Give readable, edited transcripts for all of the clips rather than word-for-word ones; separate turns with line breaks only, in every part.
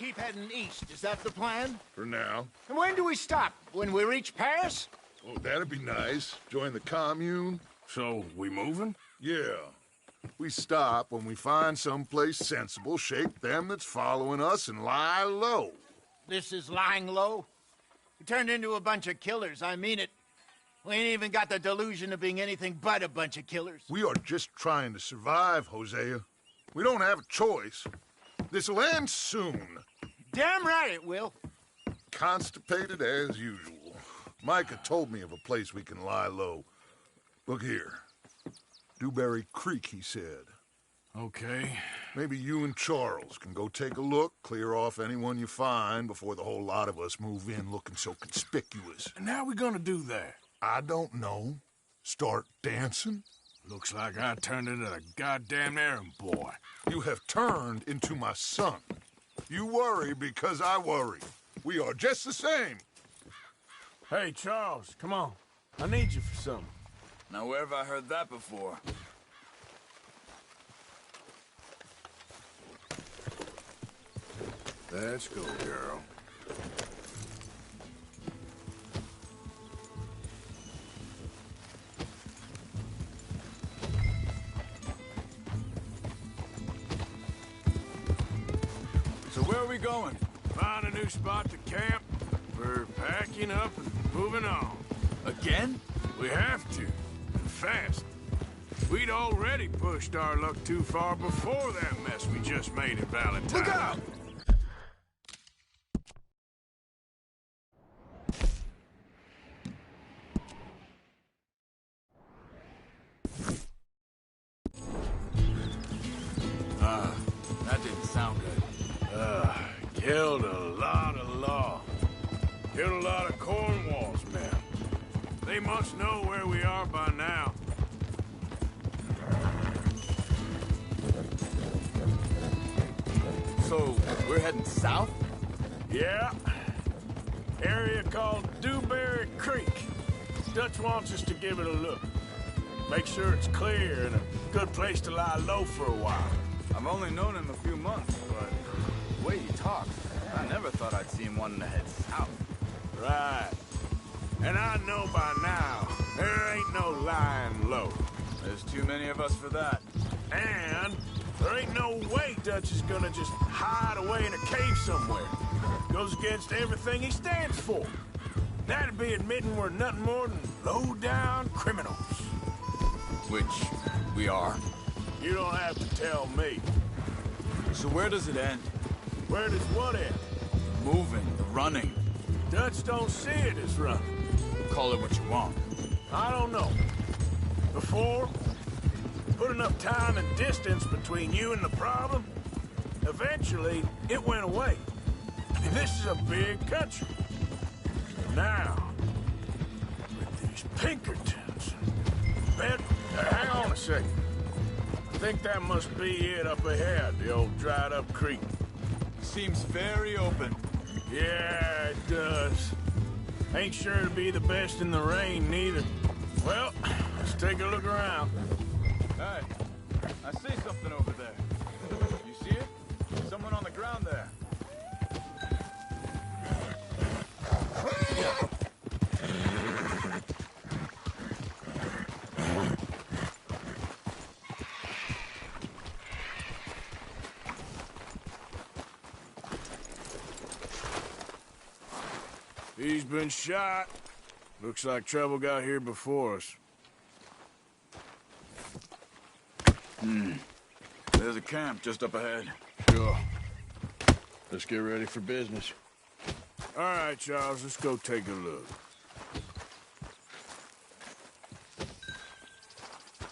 keep heading east. Is that the plan?
For now.
And when do we stop? When we reach Paris?
Oh, that'd be nice. Join the commune.
So, we moving?
Yeah. We stop when we find someplace sensible, shake them that's following us, and lie low.
This is lying low? We turned into a bunch of killers, I mean it. We ain't even got the delusion of being anything but a bunch of killers.
We are just trying to survive, Hosea. We don't have a choice. This'll end soon.
Damn right it will.
Constipated as usual. Micah told me of a place we can lie low. Look here. Dewberry Creek, he said.
Okay.
Maybe you and Charles can go take a look, clear off anyone you find before the whole lot of us move in looking so conspicuous.
And how we gonna do that?
I don't know. Start dancing?
Looks like I turned into a goddamn errand boy.
You have turned into my son. You worry because I worry. We are just the same.
Hey, Charles, come on. I need you for something.
Now, where have I heard that before?
Let's go, girl.
So where are we going?
Find a new spot to camp. We're packing up and moving on.
Again?
We have to. And fast. We'd already pushed our luck too far before that mess we just made in Valentine.
Look out!
That didn't sound good.
Killed a lot of law. Killed a lot of Cornwall's men. They must know where we are by now.
So, we're heading south?
Yeah. Area called Dewberry Creek. Dutch wants us to give it a look. Make sure it's clear and a good place to lie low for a while.
I've only known him a few months, but the way he talks, I never thought I'd see him wanting to head south.
Right. And I know by now, there ain't no lying low.
There's too many of us for that.
And there ain't no way Dutch is gonna just hide away in a cave somewhere. Goes against everything he stands for. That'd be admitting we're nothing more than low-down criminals.
Which we are.
You don't have to tell me.
So where does it end?
Where does what end?
Moving, running.
Dutch don't see it as running.
Call it what you want.
I don't know. Before, put enough time and distance between you and the problem, eventually it went away. I mean, this is a big country. Now, with these Pinkertons, hang on a second. I think that must be it up ahead, the old dried-up creek.
Seems very open.
Yeah, it does. Ain't sure to be the best in the rain, neither. Well, let's take a look around.
Hey, I see something over there. You see it? Someone on the ground there.
He's been shot. Looks like trouble got here before us.
There's a camp just up ahead.
Sure. Let's get ready for business. All right, Charles, let's go take a look.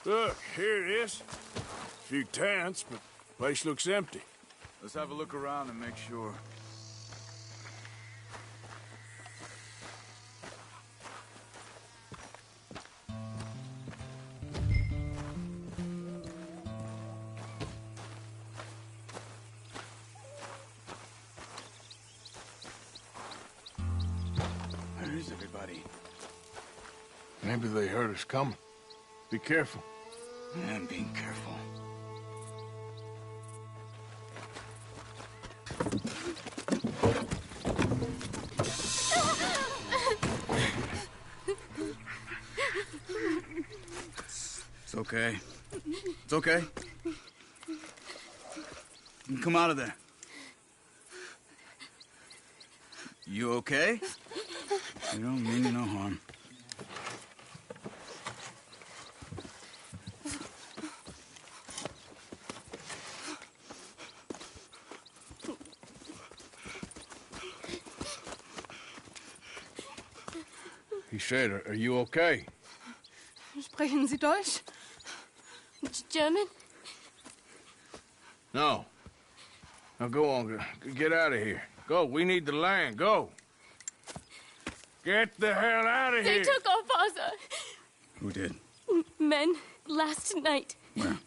Look, here it is. A few tents, but the place looks empty.
Let's have a look around and make sure. Where is everybody?
Maybe they heard us coming. Be careful.
I'm being careful. okay. It's okay. Come out of there. You okay? You don't mean you no harm.
He said, are you okay?
Sprechen Sie Deutsch? German?
No. Now go on, get out of here. Go, we need the land, go. Get the hell out of
They
here!
took our father.
Who did?
Men, last night.
Where?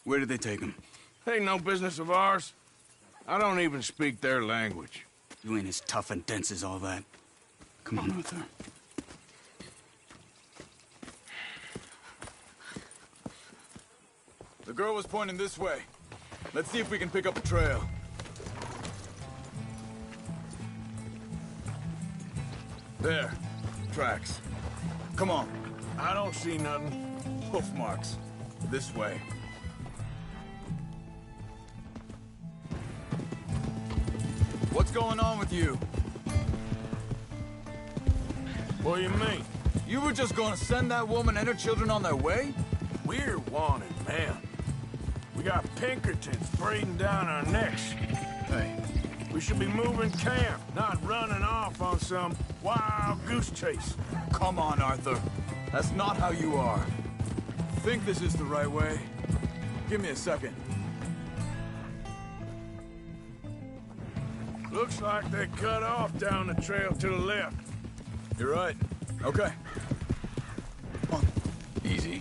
Where did they take him?
Ain't no business of ours. I don't even speak their language.
You ain't as tough and dense as all that. Come on, Arthur. The girl was pointing this way. Let's see if we can pick up a trail. There. Tracks. Come on.
I don't see nothing.
Hoof marks. This way. What's going on with you?
What do you mean?
You were just gonna send that woman and her children on their way?
We're wanted, man. We got Pinkertons breathing down our necks.
Hey,
We should be moving camp, not running off on some wild goose chase.
come on, Arthur. That's not how you are. Think this is the right way? Give me a second.
Looks like they cut off down the trail to the left.
You're right. Okay. Come on. Easy.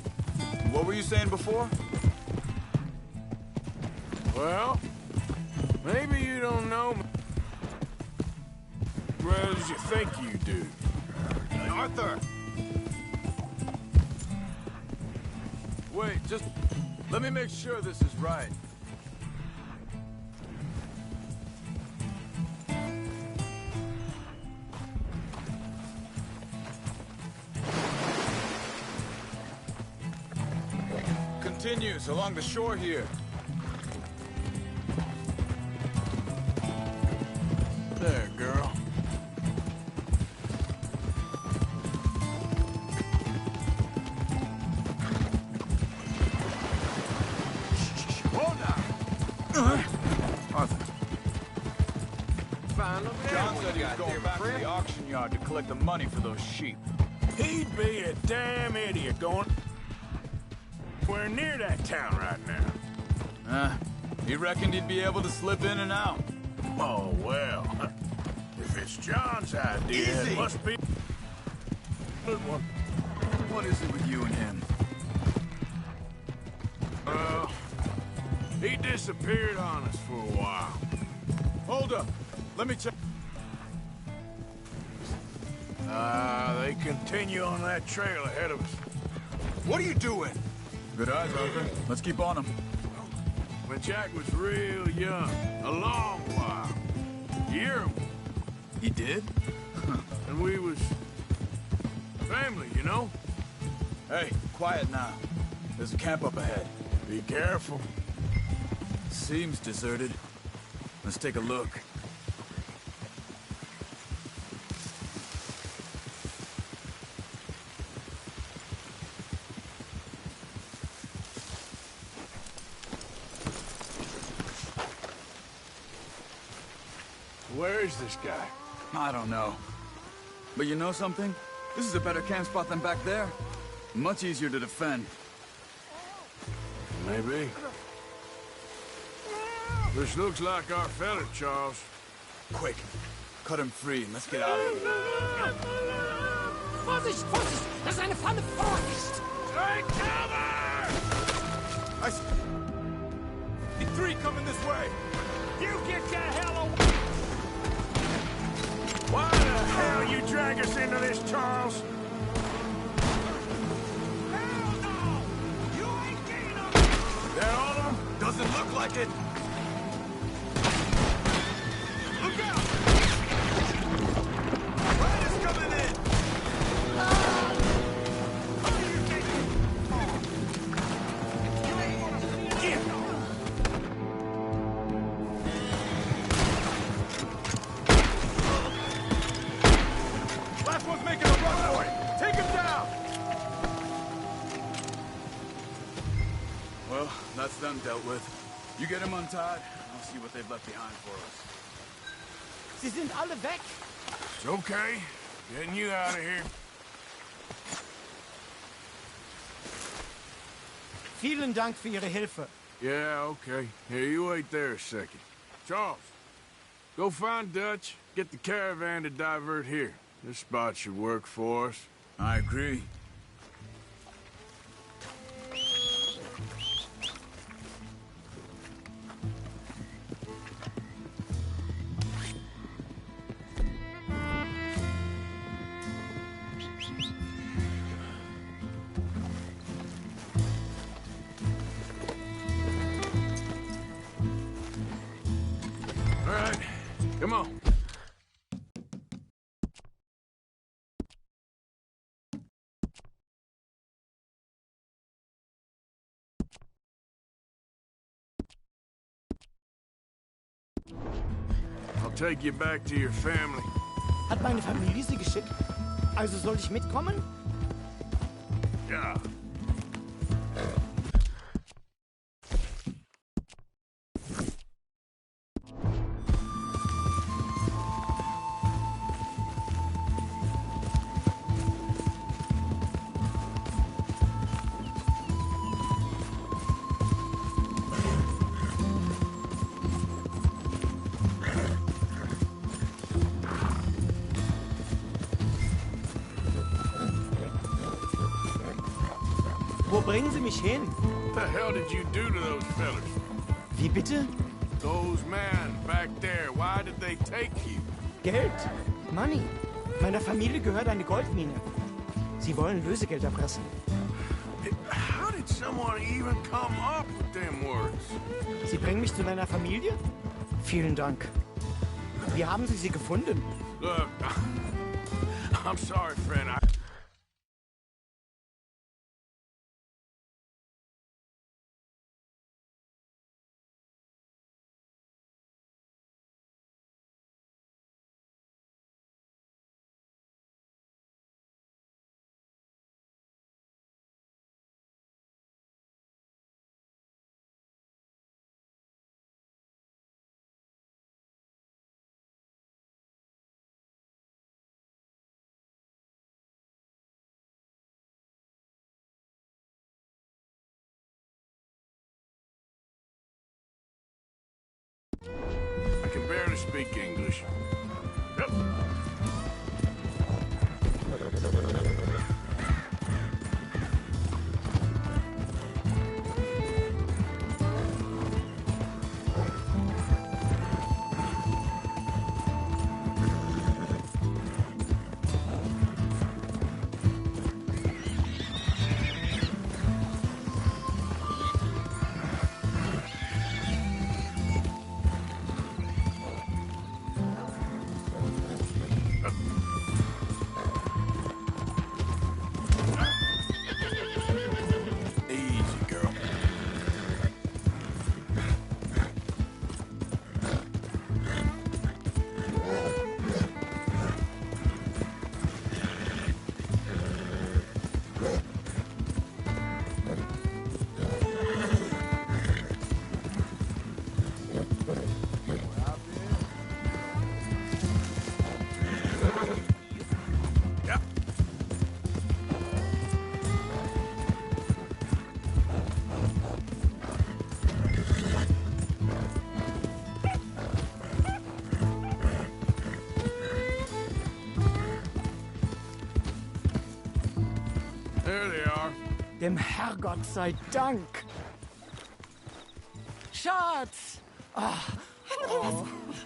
What were you saying before?
Well, maybe you don't know me as well as you think you do.
Arthur! Wait, just let me make sure this is right. Continues along the shore here.
There, girl.
Arthur.
Fine, look at
John said he was going back to the auction yard to collect the money for those sheep.
He'd be a damn idiot going... We're near that town right now.
He reckoned he'd be able to slip in and out.
Oh, well. If it's John's idea,
Easy.
it must be... Good one.
What is it with you and him?
He disappeared on us for a while.
Hold up. Let me check.
They continue on that trail ahead of us.
What are you doing? Good eyes, Arthur. Let's keep on him.
When Jack was real young, a long while. Year,
He did?
and we was family, you know?
Hey, quiet now. There's a camp up ahead.
Be careful.
Seems deserted. Let's take a look.
Where is this guy?
I don't know. But you know something? This is a better camp spot than back there. Much easier to defend.
Maybe. This looks like our fella, Charles.
Quick, cut him free and let's get out of here.
Vorsicht, Vorsicht! Das ist eine Falle! Vorsicht!
Take cover!
I see 3 coming this way.
You get the hell away! Why the hell you drag us into this, Charles?
Hell no! You ain't getting up!
That all of them?
Doesn't look like it.
Look out!
Rider's coming in. done dealt with. You get him untied, I'll see what they've left behind for us.
Sie sind alle weg.
It's okay. Getting you out of here.
Vielen Dank für Ihre Hilfe.
Yeah, okay. Here, you wait there a second. Charles, go find Dutch. Get the caravan to divert here. This spot should work for us.
I agree.
All right, come on. I'll take you back to your family.
Hat meine Familie Sie geschickt? Also soll ich mitkommen?
Yeah.
Wo bringen Sie mich hin?
What the hell did you do to those fellas?
Wie bitte?
Those men back there, why did they take you?
Geld. Money. Meiner Familie gehört eine Goldmine. Sie wollen Lösegeld erpressen.
How did someone even come up with them words?
Sie bringen mich zu deiner Familie? Vielen Dank. Wie haben Sie sie gefunden?
Look, I'm sorry, friend. I can barely speak English. Yep. Easy, girl. Yeah. There they are.
Dem Herrgott sei Dank. Schatz!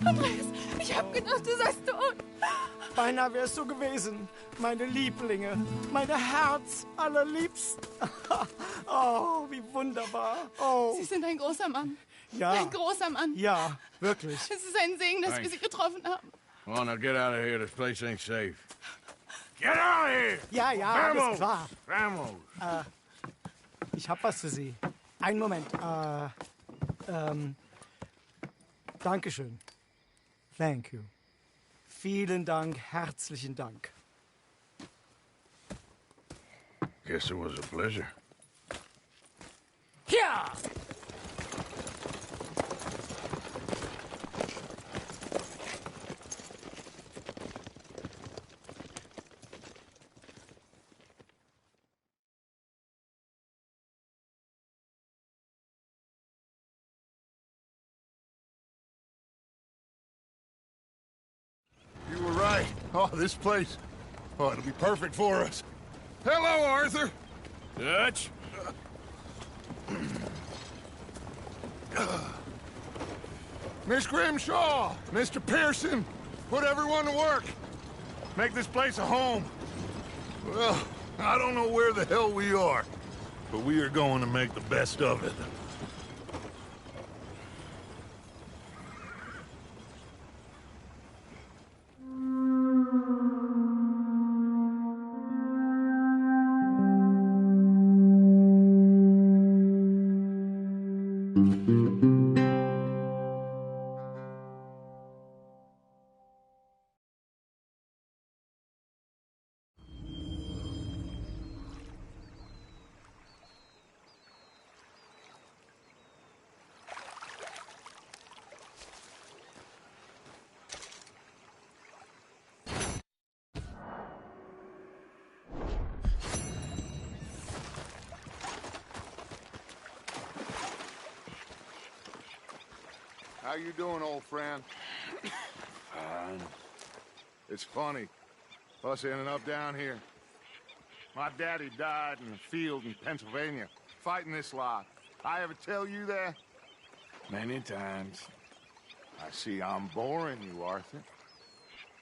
Andreas, ich hab gedacht, du seist tot.
Beinahe wär's so gewesen. Meine Lieblinge, meine Herz allerliebsten. Oh, wie wunderbar. Oh,
Sie sind ein großer Mann.
ja.
Ein großer Mann.
Ja, wirklich.
Es ist ein Segen, dass wir Sie getroffen haben.
Well, now get out of here. This place ain't safe. Get out of here!
Ja, ja, alles klar.
Vamos!
Ich hab was für Sie. Einen Moment. Dankeschön. Thank you. Vielen Dank, herzlichen Dank.
Guess it was a pleasure.
Ja!
Oh, this place. Oh, it'll be perfect for us. Hello, Arthur.
Dutch?
Miss Grimshaw, Mr. Pearson, put everyone to work. Make this place a home. Well, I don't know where the hell we are, but we are going to make the best of it. How you doing, old friend?
Fine.
It's funny, us ending up down here. My daddy died in a field in Pennsylvania, fighting this lot. I ever tell you that?
Many times.
I see I'm boring you, Arthur.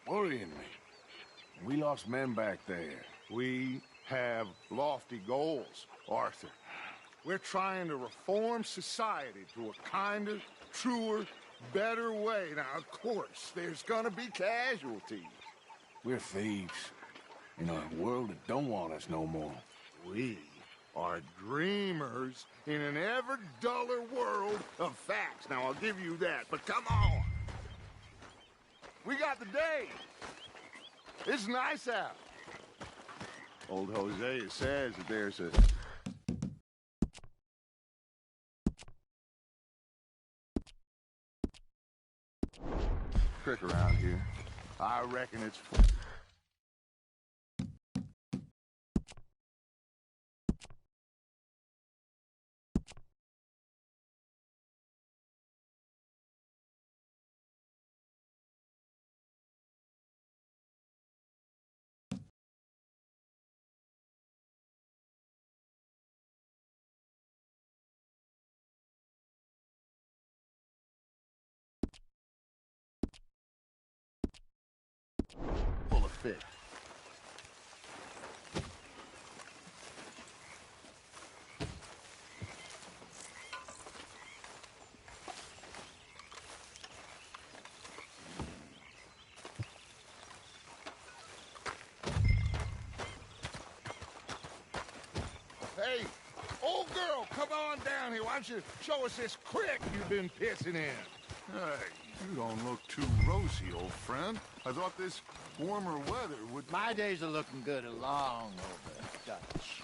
Worrying me. We lost men back there.
We have lofty goals, Arthur. We're trying to reform society to a kinder, truer, better way. Now, of course, there's gonna be casualties.
We're thieves. In a world that don't want us no more.
We are dreamers in an ever duller world of facts. Now, I'll give you that, but come on. We got the day. It's nice out. Old Hosea says that there's a... trick around here. I reckon it's... full of fish. Hey, old girl, come on down here. Why don't you show us this creek you've been pissing in? Hey, you don't look too rosy, old friend. I thought this warmer weather would...
My days are looking good along over, Dutch.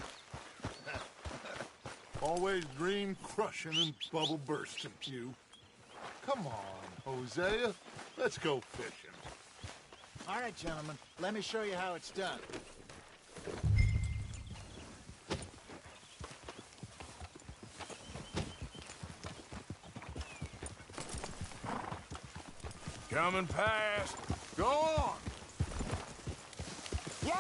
Always dream crushing and bubble bursting, you. Come on, Hosea. Let's go fishing.
All right, gentlemen, let me show you how it's done.
Coming past.
Go on.
Yeah!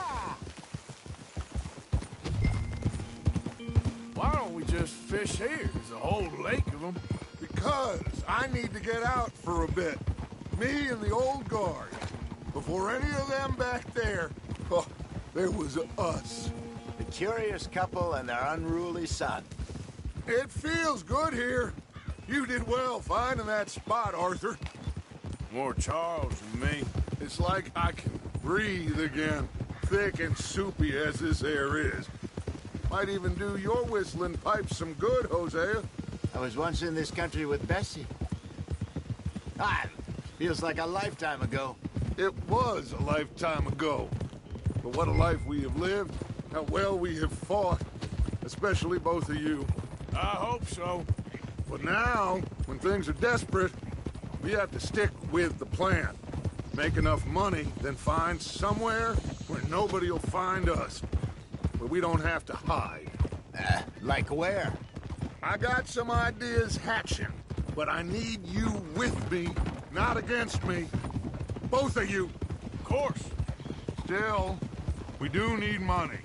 Why don't we just fish here? There's a whole lake of them.
Because I need to get out for a bit. Me and the old guard. Before any of them back there, oh, there was us.
The curious couple and their unruly son.
It feels good here. You did well finding that spot, Arthur.
More Charles than me.
It's like I can breathe again, thick and soupy as this air is. Might even do your whistling pipes some good, Hosea.
I was once in this country with Bessie. Ah, feels like a lifetime ago.
It was a lifetime ago. But what a life we have lived, how well we have fought, especially both of you.
I hope so.
But now, when things are desperate, we have to stick with the plan. Make enough money, then find somewhere where nobody will find us. Where we don't have to hide.
Like where?
I got some ideas hatching, but I need you with me, not against me. Both of you.
Of course.
Still, we do need money.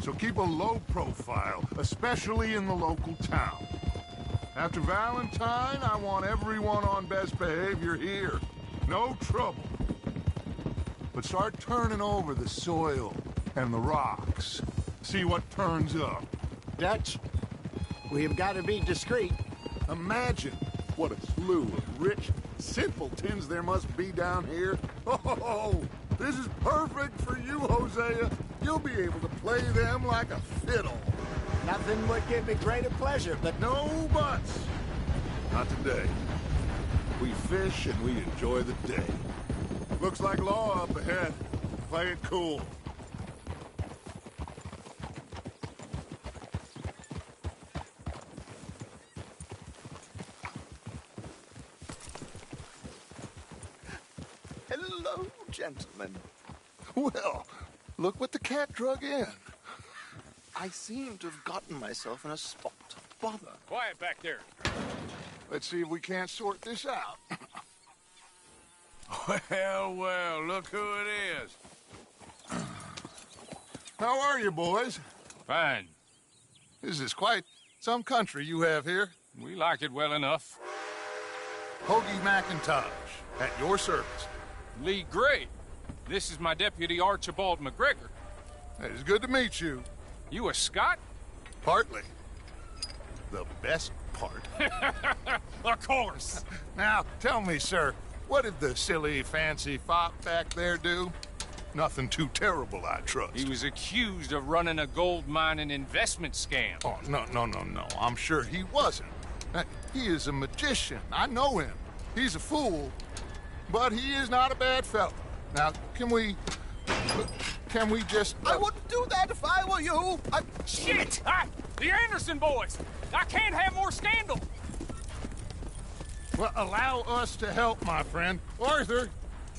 So keep a low profile, especially in the local town. After Valentine, I want everyone on best behavior here. No trouble. But start turning over the soil and the rocks. See what turns up.
Dutch, we have got to be discreet.
Imagine what a slew of rich simpletons there must be down here. Oh, this is perfect for you, Hosea. You'll be able to play them like a fiddle.
Nothing would give me greater pleasure, but
No buts. Not today. We fish and we enjoy the day. Looks like law up ahead. Play it cool.
Hello, gentlemen.
Well, look what the cat drug in.
I seem to have gotten myself in a spot of bother.
Quiet back there.
Let's see if we can't sort this out.
Well, well, look who it is.
How are you, boys?
Fine.
This is quite some country you have here.
We like it well enough.
Hoagie McIntosh, at your service.
Lee Gray. This is my deputy Archibald McGregor.
It's good to meet you.
You a Scot?
Partly. The best part.
Of course.
Now, tell me, sir, what did the silly, fancy fop back there do? Nothing too terrible, I trust.
He was accused of running a gold mining investment scam.
Oh, no. I'm sure he wasn't. He is a magician. I know him. He's a fool, but he is not a bad fellow. Now, can we just...
I wouldn't do that if I were you.
Shit! The Anderson boys! I can't have more scandal!
Well, allow us to help, my friend. Arthur,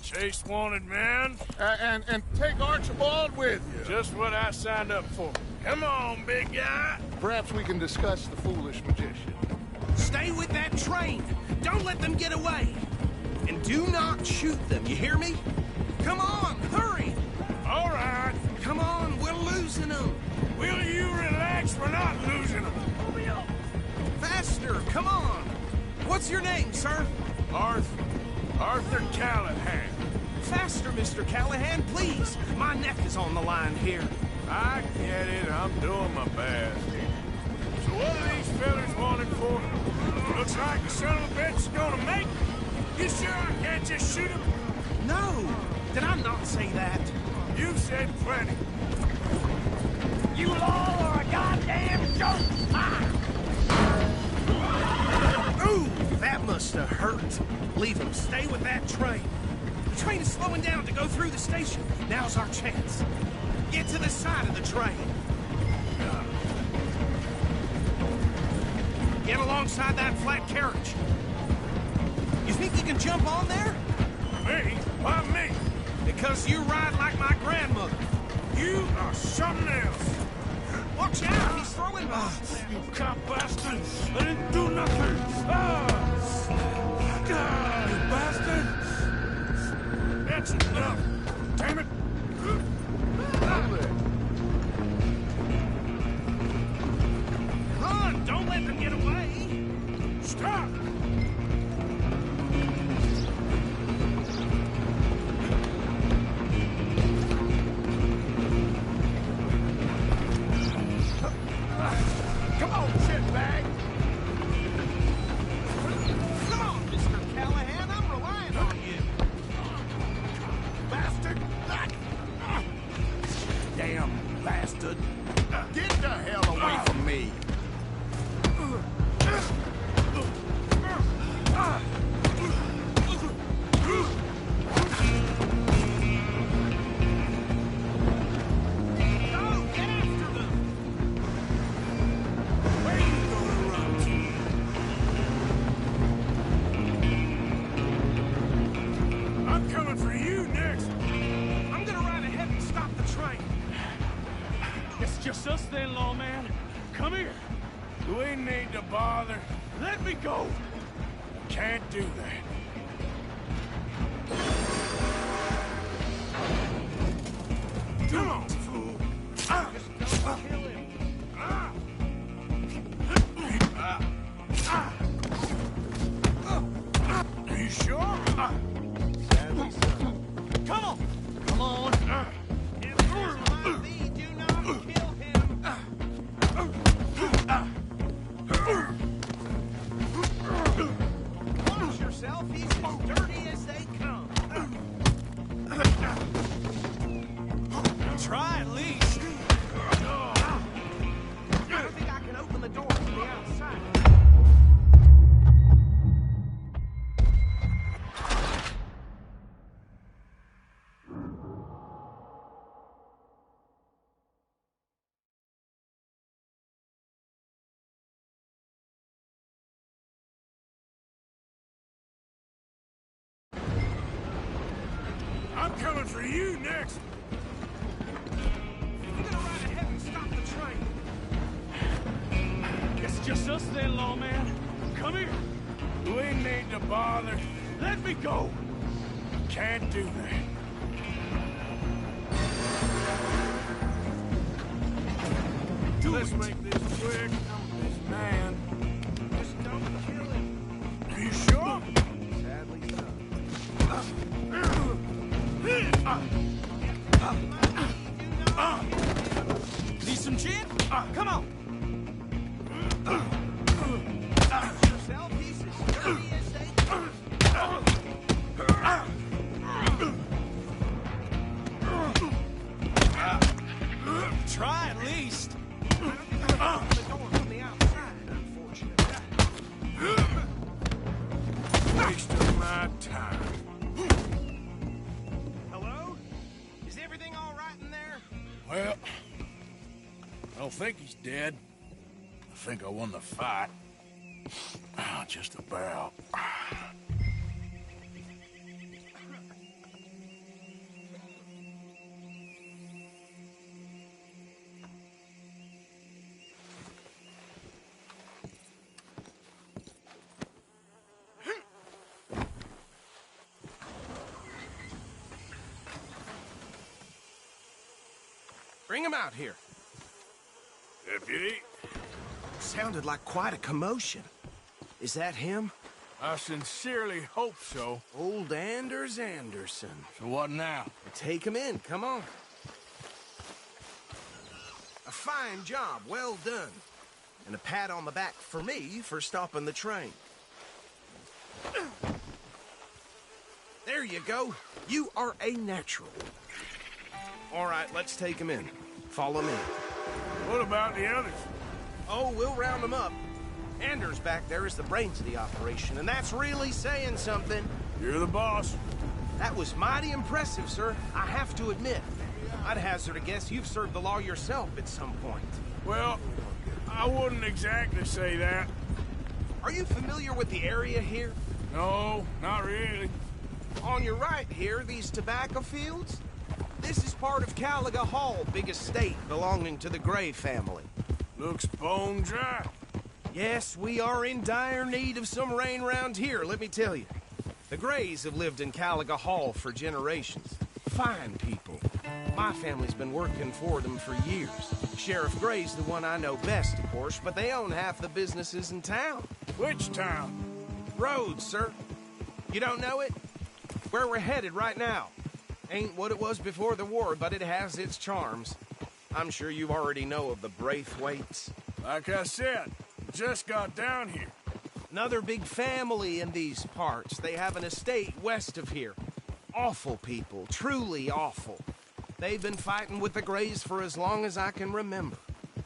Chase wanted man.
and take Archibald with you.
Just what I signed up for. Come on, big guy.
Perhaps we can discuss the foolish magician.
Stay with that train. Don't let them get away. And do not shoot them, you hear me? Come on, hurry.
All right.
Come on, we're losing them.
Will you relax? We're not losing them.
Faster, come on. What's your name, sir?
Arthur Callahan.
Faster, Mr. Callahan, please. My neck is on the line here.
I get it. I'm doing my best. So what are these fellas wanted for? Looks like the son of a bitch is gonna make it. You sure I can't just shoot him?
No, did I not say that?
You said plenty.
You all are a goddamn joke! Ooh, that must have hurt. Leave him. Stay with that train. The train is slowing down to go through the station. Now's our chance. Get to the side of the train. Get alongside that flat carriage. You think you can jump on there?
Me? Why me?
Because you ride like my grandmother.
You are something else.
Watch out, he's throwing bombs.
You cop bastard! I didn't do nothing! God, you bastard! That's enough! Damn it!
Run! Don't let them get away!
Stop!
Come on, shitbag! Come on, Mr. Callahan, I'm relying on you!
Bastard!
Damn bastard!
Get the hell away from me!
Go, get after them!
Where you gonna run? I'm coming for you next!
I'm gonna ride ahead and stop the train.
It's just us then, lawman. Come here. We need to bother. Let me go. Can't do that. Come on, fool.
Just don't kill him.
Are you sure?
Sadly, so.
Come on. Come on.
If this might be, do not kill him. Watch yourself, he's as dirty as they come.
Try at least.
I don't think I can open the door from the outside.
I'm coming for you next.
I'm gonna ride ahead and stop the train.
It's just us then, lawman. Come here. We need to bother. Let me go. Can't do that. Let's make this quick. This man.
Just don't kill him.
Are you sure?
Sadly, so.
Need some gin? Come on.
Watch yourself, he's as dirty as they come.
Try at least.
I don't think I can open the door from the outside, unfortunately.
Waste of my time.
Hello? Is everything all right in there?
Well, I don't think he's dead. I think I won the fight. Just about.
Bring him out here.
Deputy,
Sounded like quite a commotion. Is that him?
I sincerely hope so.
Old Anders Anderson.
So what now?
Take him in, come on. A fine job, well done. And a pat on the back for me for stopping the train. There you go. You are a natural. All right, let's take him in. Follow me.
What about the others?
Oh, we'll round them up. Anders back there is the brains of the operation, and that's really saying something.
You're the boss.
That was mighty impressive, sir. I have to admit. I'd hazard a guess you've served the law yourself at some point.
Well, I wouldn't exactly say that.
Are you familiar with the area here?
No, not really.
On your right here, these tobacco fields? This is part of Caliga Hall, big estate belonging to the Gray family.
Looks bone dry.
Yes, we are in dire need of some rain round here, let me tell you. The Grays have lived in Caliga Hall for generations. Fine people. My family's been working for them for years. Sheriff Gray's the one I know best, of course, but they own half the businesses in town.
Which town?
Rhodes, sir. You don't know it? Where we're headed right now. Ain't what it was before the war, but it has its charms. I'm sure you already know of the Braithwaites.
Like I said, just got down here.
Another big family in these parts. They have an estate west of here. Awful people, truly awful. They've been fighting with the Grays for as long as I can remember.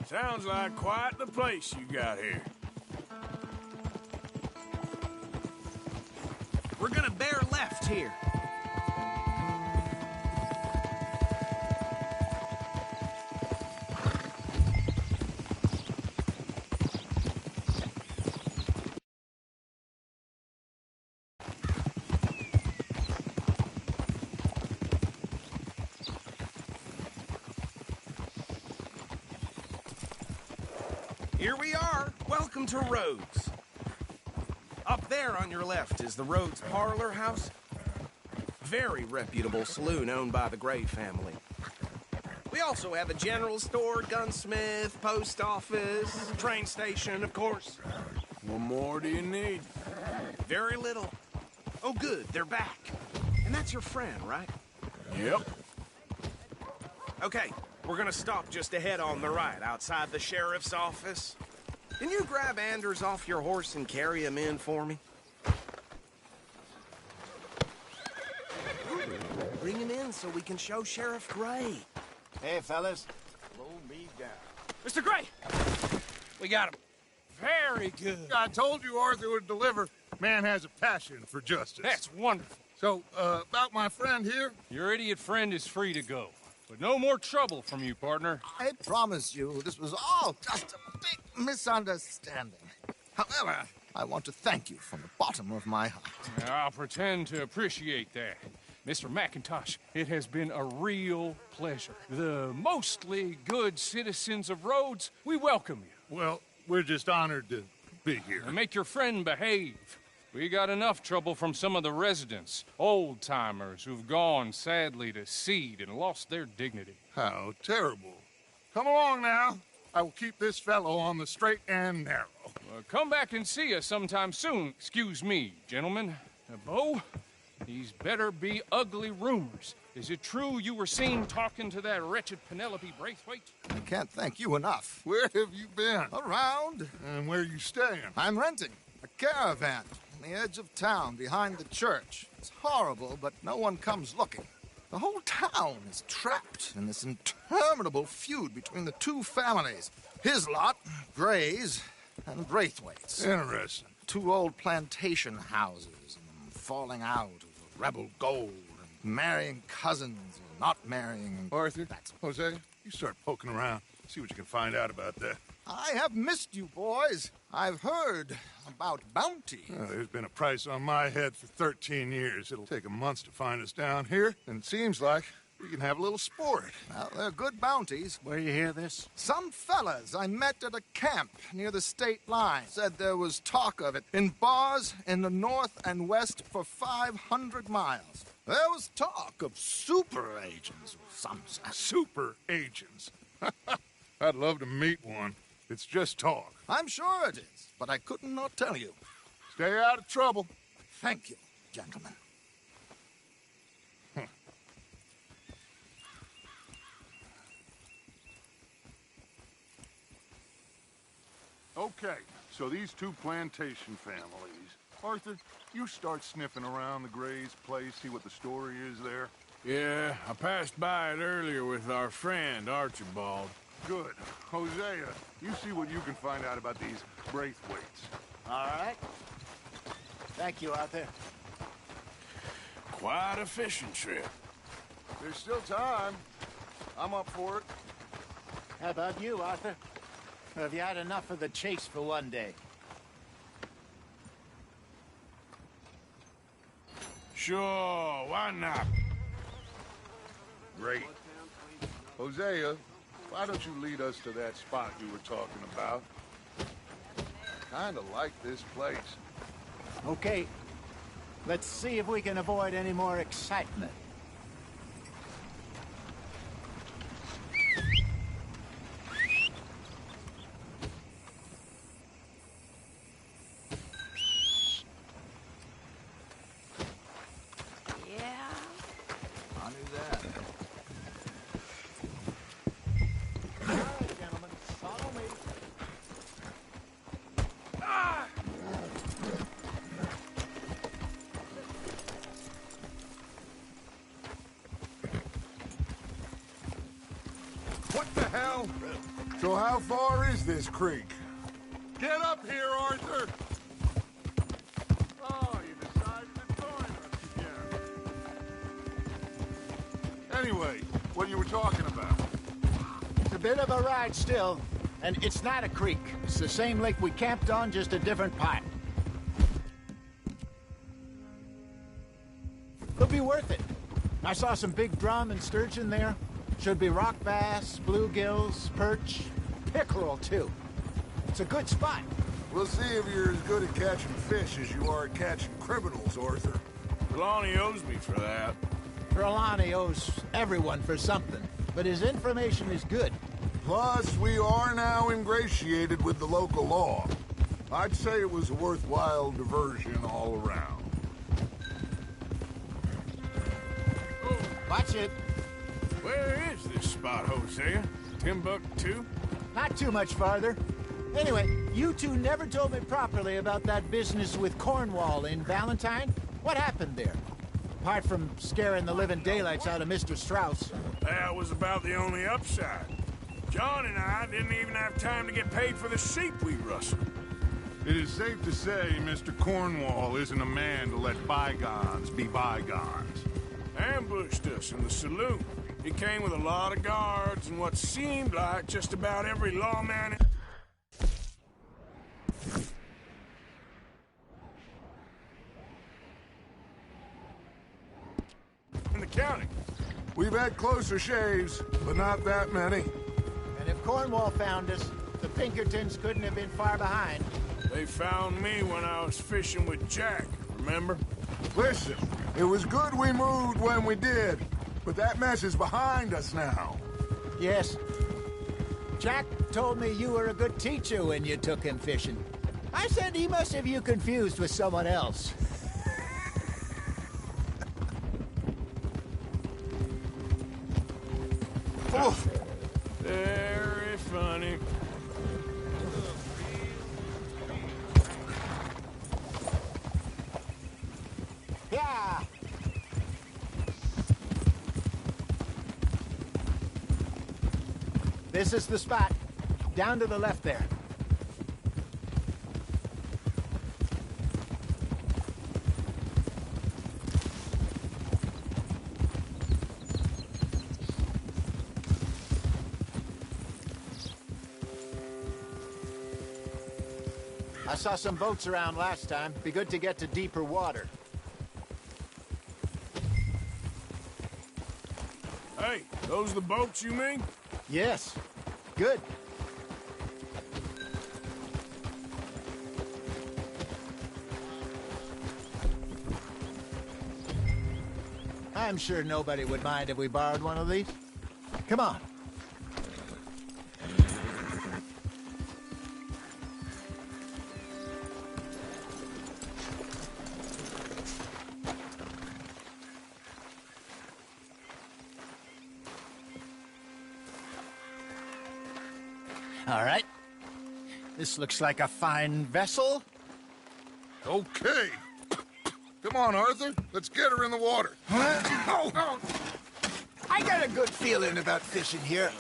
Sounds like quite the place you got here.
We're gonna bear left here. Here we are. Welcome to Rhodes. Up there on your left is the Rhodes Parlor House. Very reputable saloon owned by the Gray family. We also have a general store, gunsmith, post office, train station, of course.
What more do you need?
Very little. Oh, good, they're back. And that's your friend, right?
Yep.
Okay, we're gonna stop just ahead on the right, outside the sheriff's office. Can you grab Anders off your horse and carry him in for me? Bring him in so we can show Sheriff Gray.
Hey, fellas.
Slow me down.
Mr. Gray! We got him. Very good.
I told you Arthur would deliver. Man has a passion for justice.
That's wonderful.
So, about my friend here?
Your idiot friend is free to go. But no more trouble from you, partner.
I promise you, this was all just a big misunderstanding. However, I want to thank you from the bottom of my heart.
I'll pretend to appreciate that. Mr. McIntosh, it has been a real pleasure. The mostly good citizens of Rhodes, we welcome you.
Well, we're just honored to be here.
And make your friend behave. We got enough trouble from some of the residents, old-timers who've gone, sadly, to seed and lost their dignity.
How terrible. Come along now. I will keep this fellow on the straight and narrow.
Come back and see us sometime soon. Excuse me, gentlemen. Bo, these better be ugly rumors. Is it true you were seen talking to that wretched Penelope Braithwaite?
I can't thank you enough.
Where have you been?
Around.
And where are you staying?
I'm renting a caravan on the edge of town behind the church. It's horrible, but no one comes looking. The whole town is trapped in this interminable feud between the two families. His lot, Gray's, and Braithwaite's.
Interesting.
Two old plantation houses, and falling out of rebel gold, and marrying cousins, or not marrying.
Arthur, Jose, you start poking around. See what you can find out about that.
I have missed you, boys. I've heard about bounty.
Well, there's been a price on my head for 13 years. It'll take a month to find us down here, and it seems like we can have a little sport.
Well, they're good bounties.
Where you hear this?
Some fellas I met at a camp near the state line said there was talk of it in bars in the north and west for 500 miles. There was talk of super agents of some sort.
Super agents. I'd love to meet one. It's just talk.
I'm sure it is, but I couldn't not tell you.
Stay out of trouble.
Thank you, gentlemen.
Okay, so these two plantation families. Arthur, you start sniffing around the Gray's place, see what the story is there.
Yeah, I passed by it earlier with our friend, Archibald.
Good. Hosea, you see what you can find out about these Braithwaites.
All right. Thank you, Arthur.
Quite a fishing trip.
There's still time. I'm up for it.
How about you, Arthur? Or have you had enough of the chase for one day?
Sure, why not?
Great. Hosea, why don't you lead us to that spot you were talking about? Kinda like this place.
Okay. Let's see if we can avoid any more excitement.
What the hell? So how far is this creek? Get up here, Arthur! Oh, you decided to join us again. Anyway, what you were talking about?
It's a bit of a ride still, and it's not a creek. It's the same lake we camped on, just a different part. It'll be worth it. I saw some big drum and sturgeon there. Should be rock bass, bluegills, perch, pickerel, too. It's a good spot.
We'll see if you're as good at catching fish as you are at catching criminals, Arthur.
Trelawney owes me for that.
Trelawney owes everyone for something. but his information is good.
Plus, we are now ingratiated with the local law. I'd say it was a worthwhile diversion all around.
Watch it.
Where is this spot, Hosea? Timbuktu?
Not too much farther. Anyway, you two never told me properly about that business with Cornwall in Valentine. What happened there? Apart from scaring the living daylights out of Mr. Strauss.
That was about the only upside. John and I didn't even have time to get paid for the sheep we rustled.
It is safe to say Mr. Cornwall isn't a man to let bygones be bygones.
Ambushed us in the saloon. He came with a lot of guards and what seemed like just about every lawman in the county.
We've had closer shaves, but not that many.
And if Cornwall found us, the Pinkertons couldn't have been far behind.
They found me when I was fishing with Jack, remember?
Listen, it was good we moved when we did, but that mess is behind us now.
Yes. Jack told me you were a good teacher when you took him fishing. I said he must have you confused with someone else.
Oof.
Very funny.
Yeah. This is the spot. Down to the left there. I saw some boats around last time. Be good to get to deeper water.
Hey, those the boats you mean?
Yes. Good. I'm sure nobody would mind if we borrowed one of these. Come on. All right. This looks like a fine vessel.
Okay. Come on, Arthur. Let's get her in the water.
I got a good feeling about fishing here.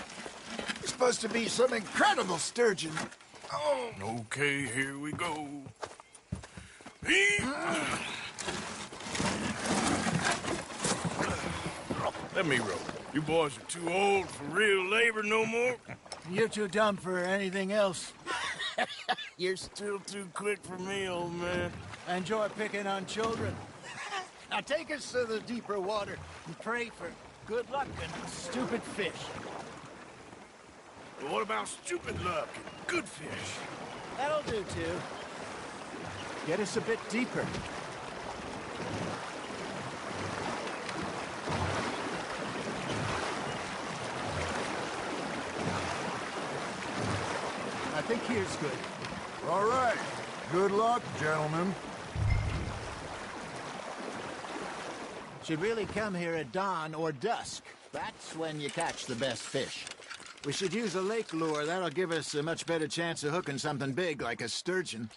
It's supposed to be some incredible sturgeon.
Oh. Okay, here we go. Let me row. You boys are too old for real labor no more.
You're too dumb for anything else.
You're still too quick for me, old man.
I enjoy picking on children. Now take us to the deeper water and pray for good luck and stupid fish.
But what about stupid luck and good fish?
That'll do, too. Get us a bit deeper. I think here's good.
All right. Good luck, gentlemen.
Should really come here at dawn or dusk. That's when you catch the best fish. We should use a lake lure. That'll give us a much better chance of hooking something big like a sturgeon.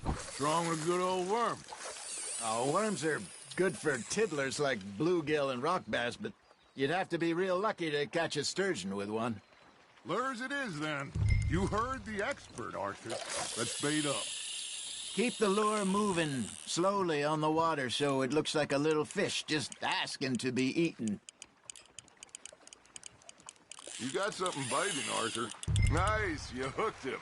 What's wrong with a good old worm?
Oh, worms are good for tiddlers like bluegill and rock bass, but you'd have to be real lucky to catch a sturgeon with one.
Lures it is, then. You heard the expert, Arthur. Let's bait up.
Keep the lure moving slowly on the water so it looks like a little fish just asking to be eaten.
You got something biting, Arthur. Nice, you hooked him.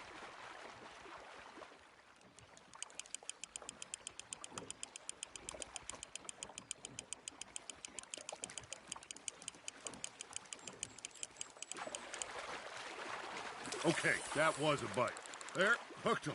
Okay, that was a bite. There, hooked him.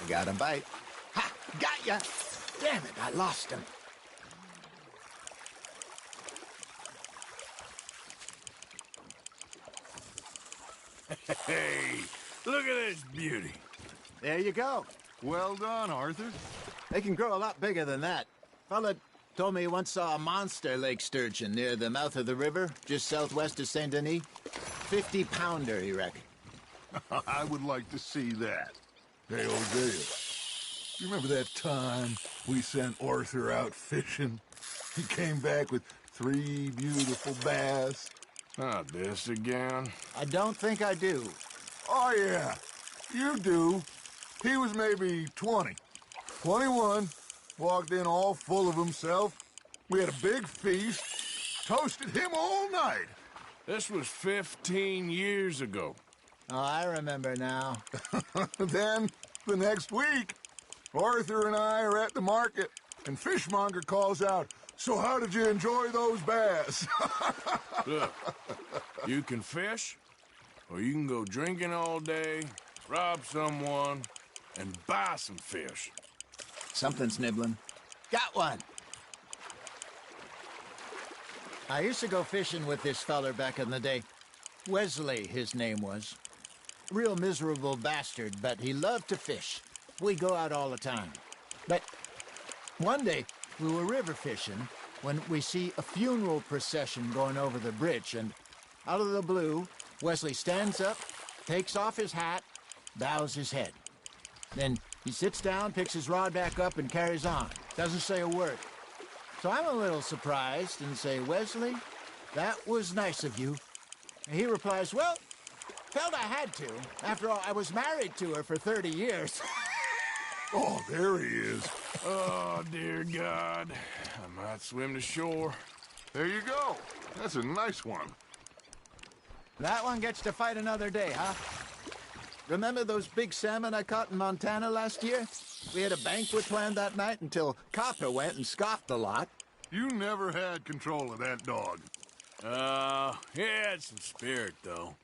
I got a bite. Ha! Got ya! Damn it, I lost him.
Hey, look at this beauty.
There you go.
Well done, Arthur.
They can grow a lot bigger than that. Fella told me he once saw a monster lake sturgeon near the mouth of the river, just southwest of Saint Denis. 50-pounder, he reckoned.
I would like to see that. Hey, old Dale. You remember that time we sent Arthur out fishing? He came back with 3 beautiful bass.
Not this again.
I don't think I do.
Oh, yeah. You do. He was maybe 20. 21. Walked in all full of himself. We had a big feast. Toasted him all night.
This was 15 years ago.
Oh, I remember now.
Then, the next week, Arthur and I are at the market, and Fishmonger calls out, "So how did you enjoy those bass?"
Look, you can fish, or you can go drinking all day, rob someone, and buy some fish.
Something's nibbling. Got one! I used to go fishing with this feller back in the day. Wesley, his name was. Real miserable bastard, but he loved to fish. We go out all the time. But one day, we were river fishing when we see a funeral procession going over the bridge, and out of the blue, Wesley stands up, takes off his hat, bows his head. Then he sits down, picks his rod back up, and carries on. Doesn't say a word. So I'm a little surprised and say, "Wesley, that was nice of you." And he replies, "Well, felt I had to. After all, I was married to her for 30 years.
Oh, there he is.
Oh, dear God. I might swim to shore.
There you go. That's a nice one.
That one gets to fight another day, huh? Remember those big salmon I caught in Montana last year? We had a banquet planned that night until Copper went and scoffed a lot.
You never had control of that dog.
He had some spirit, though.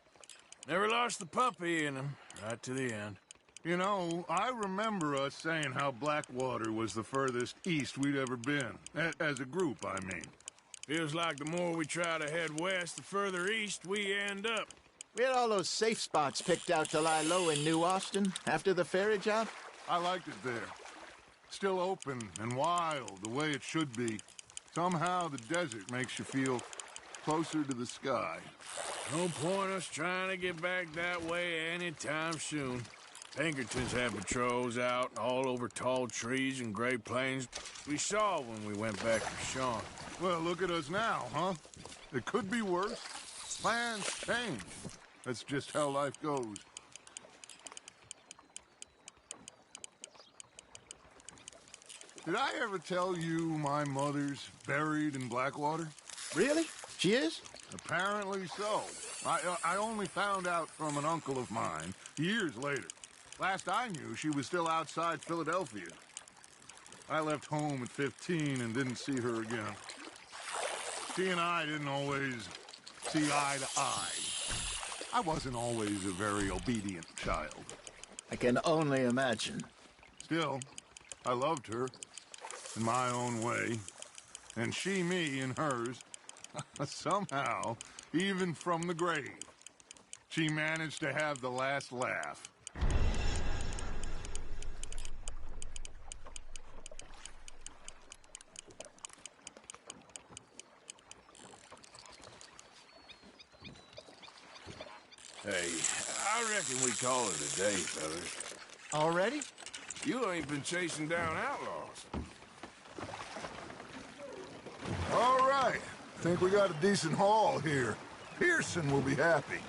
Never lost the puppy in him, right to the end.
You know, I remember us saying how Blackwater was the furthest east we'd ever been. As a group, I mean.
Feels like the more we try to head west, the further east we end up.
We had all those safe spots picked out to lie low in New Austin after the ferry job.
I liked it there. Still open and wild, the way it should be. Somehow the desert makes you feel closer to the sky.
No point us trying to get back that way anytime soon. Pinkertons have patrols out all over tall trees and Great Plains. We saw when we went back to Sean.
Well, look at us now, huh? It could be worse. Plans change. That's just how life goes. Did I ever tell you my mother's buried in Blackwater?
Really? She is?
Apparently so. I only found out from an uncle of mine years later. Last I knew, she was still outside Philadelphia. I left home at 15 and didn't see her again. She and I didn't always see eye to eye. I wasn't always a very obedient child.
I can only imagine.
Still, I loved her in my own way, and she me in hers. Somehow, even from the grave, she managed to have the last laugh.
Hey, I reckon we call it a day, fellas.
Already?
You ain't been chasing down outlaws.
All right. Think we got a decent haul here. Pearson will be happy.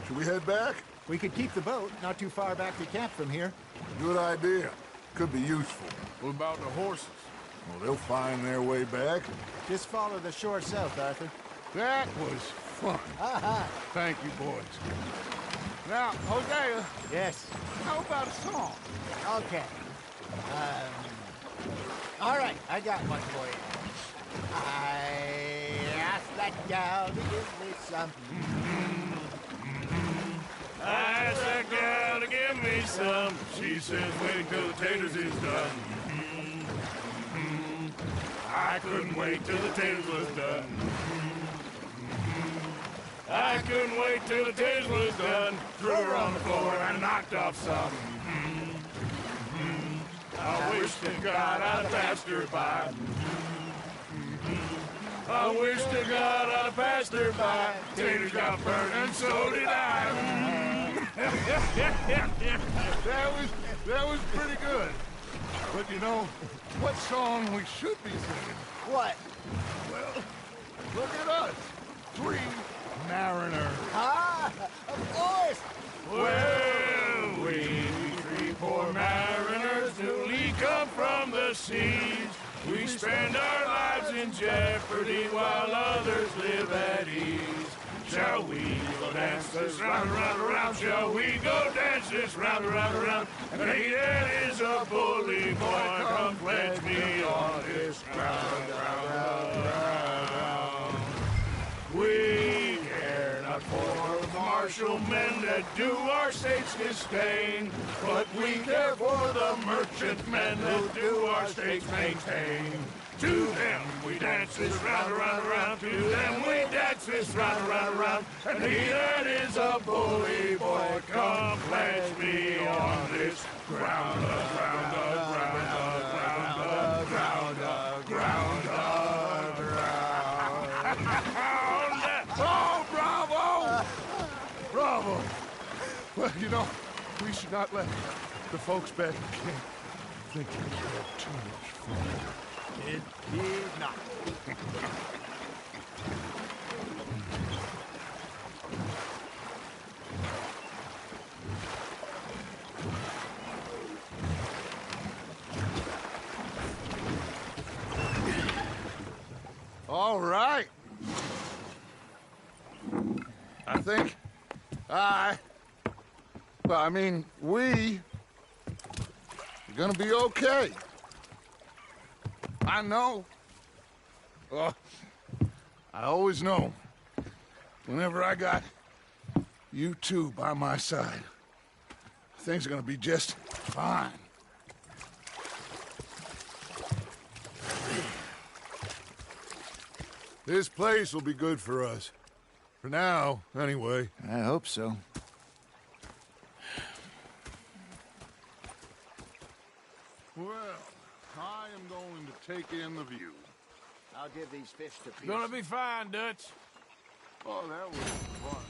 Should we head back?
We could keep the boat not too far back to camp from here.
Good idea. Could be useful.
What about the horses?
Well, they'll find their way back.
Just follow the shore south, Arthur.
That was fun.
Aha!
Thank you, boys. Now, Hosea,
Yes.
how about a song?
Okay. All right, I got one for you. I asked that gal to give me some.
I asked that gal to give me some. She says wait till the taters is done. I couldn't wait till the taters was done. I couldn't wait till the taters was done. Threw her on the floor and knocked off some. I wish to God I'd passed her by. I wish to God I'd passed her by. Taters got burned and so did I.
That was pretty good. But you know, what song we should be singing?
What?
Well, look at us. 3 mariners.
Ah, of course.
Well, we 3 poor mariners newly come from the seas. We spend our lives in jeopardy while others live at ease. Shall we go dance this round, around, around? Shall we go dance this round, around, around? And he that is a bully boy, come pledge me on this ground, ground. We care not for the martial men that do our state's disdain, but we care for the merchant men that do our state's maintain. To them we dance this round, around, around. To them we dance this round, around, around. And he that is a bully boy, come pledge me on this ground, ground, ground, ground, ground, ground, ground.
Oh, bravo! Bravo! Well, you know, we should not let the folks back in camp think we had too much fun.
It did not.
All right. I think we are gonna be okay. I know. I always know. Whenever I got you two by my side, things are gonna be just fine. This place will be good for us. For now, anyway.
I hope so.
Well, I am going to take in the view.
I'll give these fish to Pearson.
Gonna be fine, Dutch.
Oh, that was fun.